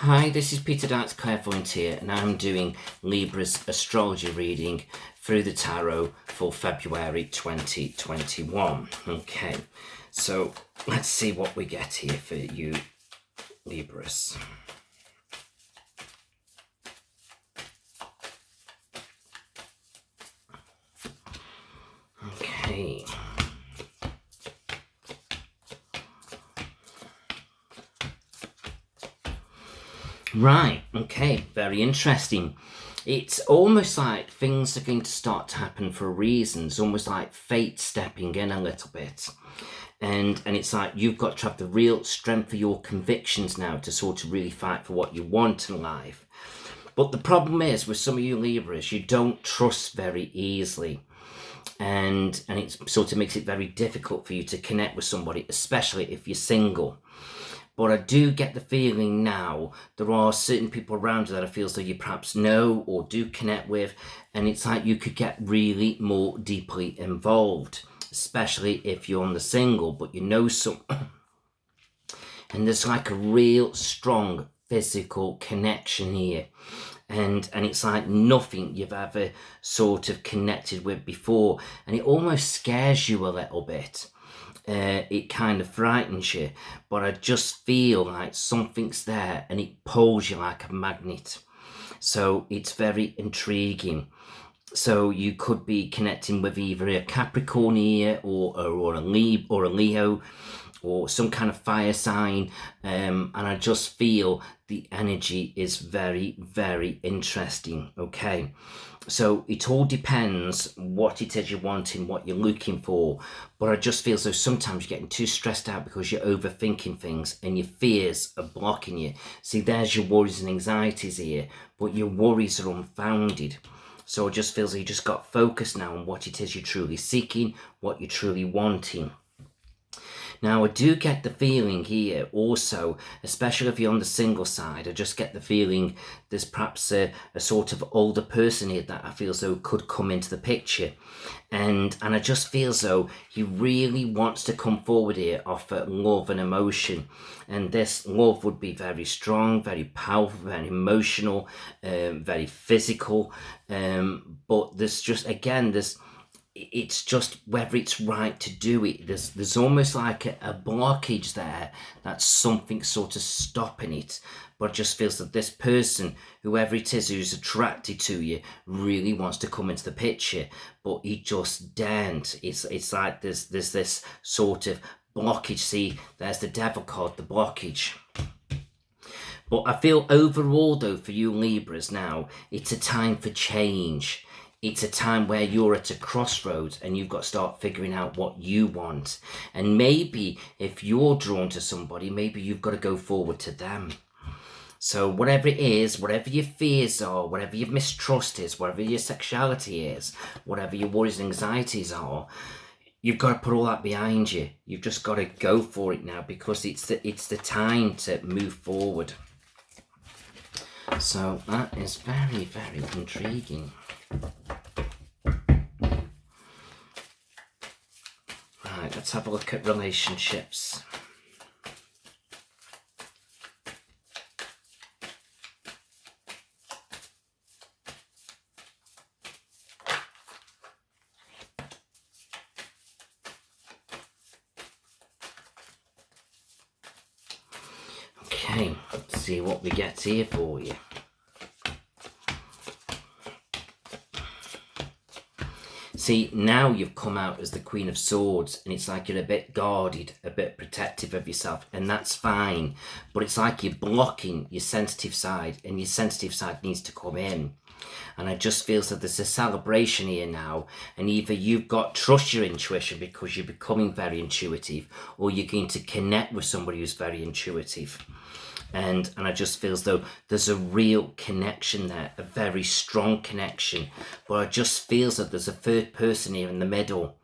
Hi, this is Peter Dart's Clairvoyant here, and I'm doing Libra's astrology reading through the tarot for February 2021. Okay, so let's see what we get here for you, Libras. Okay. Right, okay, very interesting. It's almost like things are going to start to happen for a reason. It's almost like fate stepping in a little bit. And it's like you've got to have the real strength of your convictions now to sort of really fight for what you want in life. But the problem is with some of you Libras, you don't trust very easily. And it sort of makes it very difficult for you to connect with somebody, especially if you're single. But I do get the feeling now there are certain people around you that I feel as though you perhaps know or do connect with, and it's like you could get really more deeply involved, especially if you're on the single, but you know some. And there's like a real strong physical connection here. And it's like nothing you've ever sort of connected with before. And it almost scares you a little bit. It kind of frightens you, but I just feel like something's there and it pulls you like a magnet. So it's very intriguing. So you could be connecting with either a Capricorn here or a Leo or some kind of fire sign, and I just feel the energy is very, very interesting. Okay, so it all depends what it is you're wanting, what you're looking for, but I just feel as though sometimes you're getting too stressed out because you're overthinking things and your fears are blocking you. See, there's your worries and anxieties here, but your worries are unfounded. So it just feels like you just got focused now on what it is you're truly seeking, what you're truly wanting. Now, I do get the feeling here also, especially if you're on the single side, I just get the feeling there's perhaps a sort of older person here that I feel as though could come into the picture. And I just feel as though he really wants to come forward here, offer love and emotion. And this love would be very strong, very powerful, very emotional, very physical. But there's just, again, it's just whether it's right to do it. There's almost like a blockage there, that's something sort of stopping it. But it just feels that this person, whoever it is who's attracted to you, really wants to come into the picture, but he just daren't. It's like there's this sort of blockage. See, there's the devil card, the blockage. But I feel overall though, for you Libras now, it's a time for change. It's a time where you're at a crossroads and you've got to start figuring out what you want. And maybe if you're drawn to somebody, maybe you've got to go forward to them. So whatever it is, whatever your fears are, whatever your mistrust is, whatever your sexuality is, whatever your worries and anxieties are, you've got to put all that behind you. You've just got to go for it now, because it's the time to move forward. So that is very, very intriguing. Right, let's have a look at relationships. Okay, let's see what we get here for you. See, now you've come out as the Queen of Swords, and it's like you're a bit guarded, a bit protective of yourself, and that's fine. But it's like you're blocking your sensitive side, and your sensitive side needs to come in. And I just feel that there's a celebration here now, and either you've got trust your intuition because you're becoming very intuitive, or you're going to connect with somebody who's very intuitive. And I just feel as though there's a real connection there, a very strong connection. But I just feel that there's a third person here in the middle.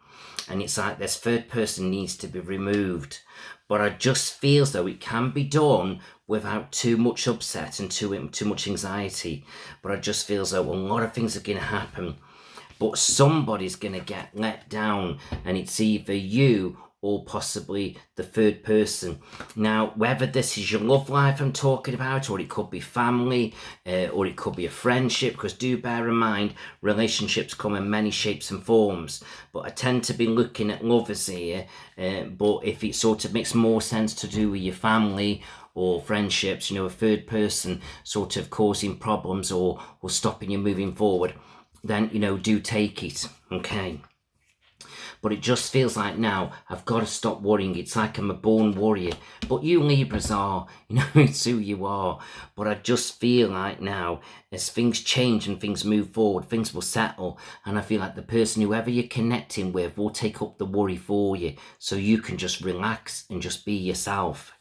And it's like this third person needs to be removed. But I just feel as though it can be done without too much upset and too much anxiety. But I just feel as though a lot of things are going to happen. But somebody's going to get let down. And it's either you or possibly the third person. Now, whether this is your love life I'm talking about, or it could be family, or it could be a friendship, because do bear in mind, relationships come in many shapes and forms, but I tend to be looking at lovers here, but if it sort of makes more sense to do with your family or friendships, a third person sort of causing problems or stopping you moving forward, then, do take it, okay? But it just feels like now I've got to stop worrying. It's like I'm a born warrior. But you Libras are, it's who you are. But I just feel like now, as things change and things move forward, things will settle. And I feel like the person, whoever you're connecting with, will take up the worry for you. So you can just relax and just be yourself.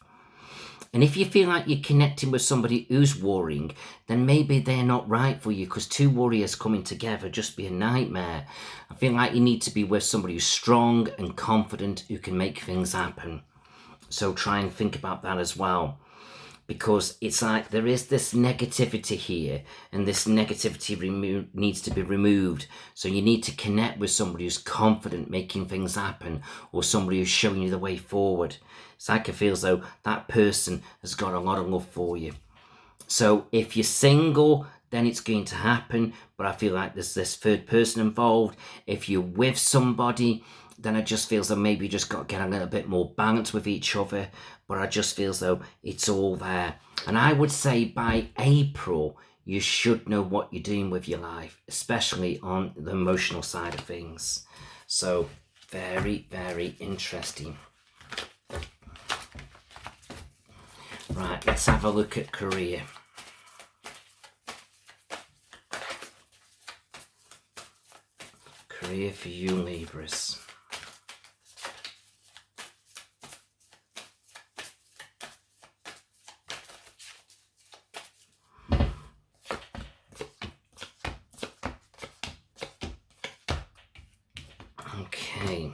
And if you feel like you're connecting with somebody who's worrying, then maybe they're not right for you, because two warriors coming together just be a nightmare. I feel like you need to be with somebody who's strong and confident, who can make things happen. So try and think about that as well, because it's like there is this negativity here, and this negativity needs to be removed. So you need to connect with somebody who's confident, making things happen, or somebody who's showing you the way forward. It's like it feels though that person has got a lot of love for you. So if you're single, then it's going to happen, but I feel like there's this third person involved. If you're with somebody, then it just feels like maybe you just got to get a little bit more balance with each other, but I just feel as though it's all there. And I would say by April, you should know what you're doing with your life, especially on the emotional side of things. So very, very interesting. Right, let's have a look at career. Career for you Libras. Okay.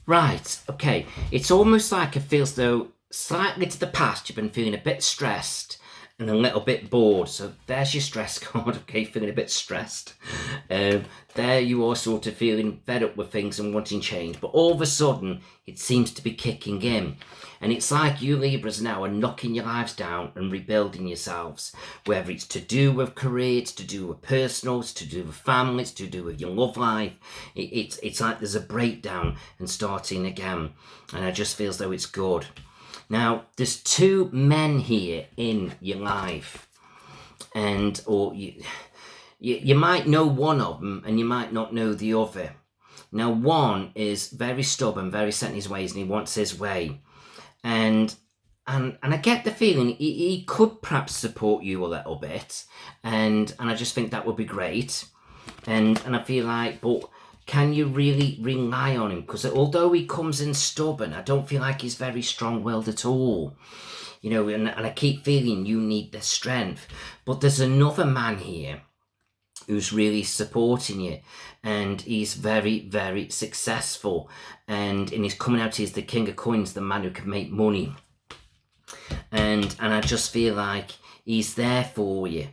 Right, okay. It's almost like it feels though, slightly to the past, you've been feeling a bit stressed and a little bit bored. So there's your stress card, okay, feeling a bit stressed. There you are sort of feeling fed up with things and wanting change. But all of a sudden, it seems to be kicking in. And it's like you Libras now are knocking your lives down and rebuilding yourselves. Whether it's to do with career, it's to do with personal, it's to do with family, it's to do with your love life. It's like there's a breakdown and starting again. And I just feel as though it's good. Now, there's two men here in your life. And, or you might know one of them and you might not know the other. Now, one is very stubborn, very set in his ways, and he wants his way. And I get the feeling he could perhaps support you a little bit, and I just think that would be great. And I feel like, but can you really rely on him? Because although he comes in stubborn, I don't feel like he's very strong-willed at all. And I keep feeling you need the strength. But there's another man here who's really supporting you, and he's very, very successful, and he's coming out as the King of Coins, the man who can make money, and I just feel like he's there for you.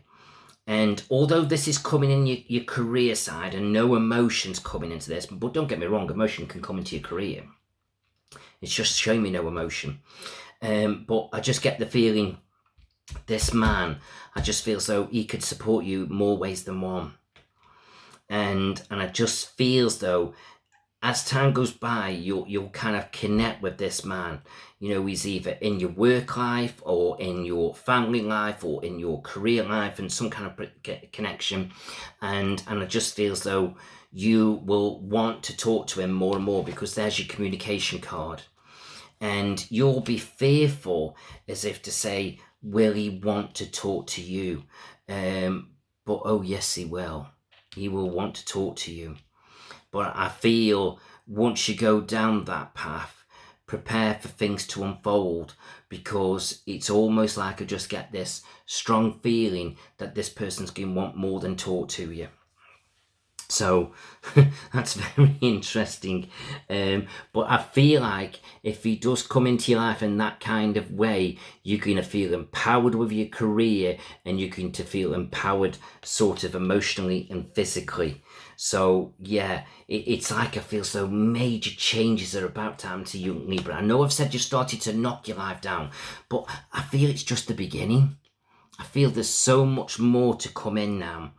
And although this is coming in your career side, and no emotions coming into this, but don't get me wrong, emotion can come into your career, it's just showing me no emotion, but I just get the feeling this man, I just feel as though he could support you more ways than one. And I just feel as though as time goes by, you'll kind of connect with this man. He's either in your work life or in your family life or in your career life, and some kind of connection. And I just feel as though you will want to talk to him more and more, because there's your communication card. And you'll be fearful, as if to say, will he want to talk to you? But oh yes, he will. He will want to talk to you. But I feel once you go down that path, prepare for things to unfold, because it's almost like I just get this strong feeling that this person's going to want more than talk to you. So that's very interesting. But I feel like if he does come into your life in that kind of way, you're going to feel empowered with your career, and you're going to feel empowered sort of emotionally and physically. So yeah, it's like I feel so major changes are about to happen to you, Libra. I know I've said you started to knock your life down, but I feel it's just the beginning. I feel there's so much more to come in now.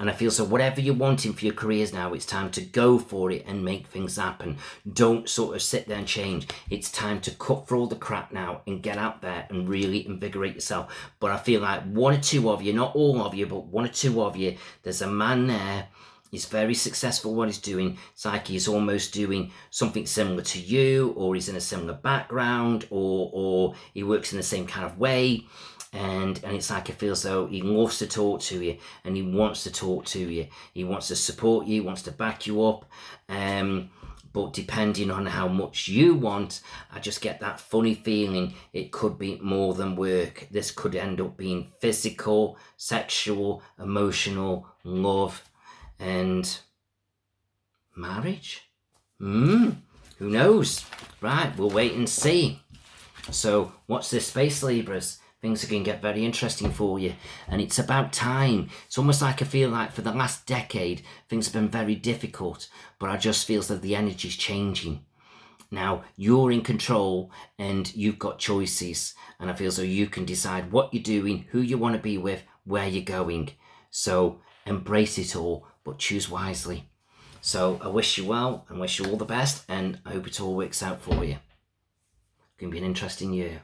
And I feel so whatever you're wanting for your careers now, it's time to go for it and make things happen. Don't sort of sit there and change. It's time to cut through all the crap now and get out there and really invigorate yourself. But I feel like one or two of you, not all of you, but one or two of you, there's a man there. He's very successful what he's doing. It's like he's almost doing something similar to you, or he's in a similar background, or he works in the same kind of way. And it's like it feels though he loves to talk to you, and he wants to talk to you. He wants to support you, wants to back you up. But depending on how much you want, I just get that funny feeling it could be more than work. This could end up being physical, sexual, emotional, love, and marriage. Who knows? Right, we'll wait and see. So watch this space, Libras. Things are going to get very interesting for you. And it's about time. It's almost like I feel like for the last decade, things have been very difficult. But I just feel that the energy's changing. Now, you're in control and you've got choices. And I feel as though you can decide what you're doing, who you want to be with, where you're going. So embrace it all, but choose wisely. So I wish you well and wish you all the best. And I hope it all works out for you. It's going to be an interesting year.